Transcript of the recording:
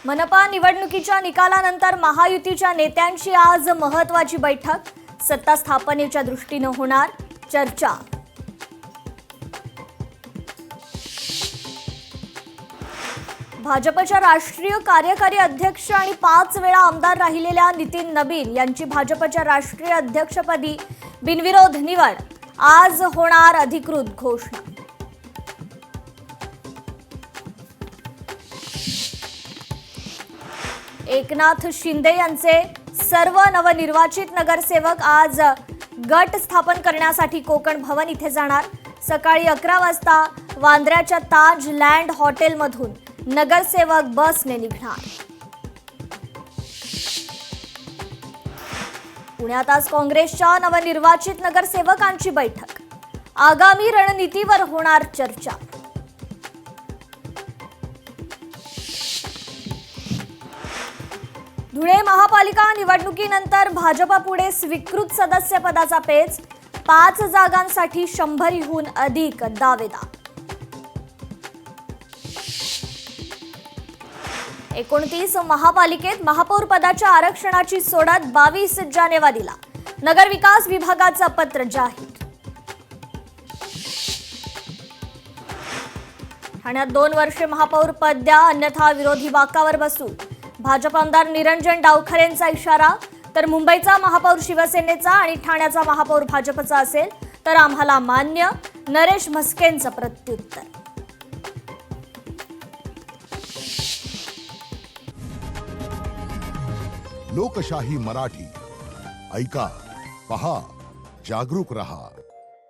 मनपा निवडणुकीच्या निकालानंतर महायुतीच्या नेत्यांची आज महत्त्वाची बैठक. सत्ता स्थापनेच्या दृष्टीने होणार चर्चा. भाजपच्या राष्ट्रीय कार्यकारी अध्यक्ष आणि 5 वेळा आमदार राहिलेल्या नितीन नबीन यांची भाजपच्या राष्ट्रीय अध्यक्षपदी बिनविरोध निवड. आज होणार अधिकृत घोषणा. एकनाथ शिंदे यांचे सर्व नवनिर्वाचित नगरसेवक आज गट स्थापन करण्यासाठी कोकण भवन इथे जाणार. सकाळी 11 वाजता वांद्र्याच्या ताज लँड हॉटेलमधून नगरसेवक बसने निघणार. पुण्यात आज काँग्रेसच्या नवनिर्वाचित नगरसेवकांची बैठक. आगामी रणनीतीवर होणार चर्चा. धुळे महापालिका निवडणुकीनंतर भाजपपुढे स्वीकृत सदस्यपदाचा पेच. 5 जागांसाठी 100हून अधिक दावेदार. 29 महापालिकेत महापौर पदाच्या आरक्षणाची सोडत 22 जानेवारीला. नगरविकास विभागाचं पत्र जाहीर. ठाण्यात 2 वर्षे महापौर पद द्या अन्यथा विरोधी बाकावर बसू. भाजप आमदार निरंजन डावखरेंचा इशारा. तर मुंबईचा महापौर शिवसेनेचा आणि ठाण्याचा महापौर भाजपचा असेल तर आम्हाला मान्य. नरेश म्हस्केंचं प्रत्युत्तर. लोकशाही मराठी ऐका, पहा, जागरूक रहा.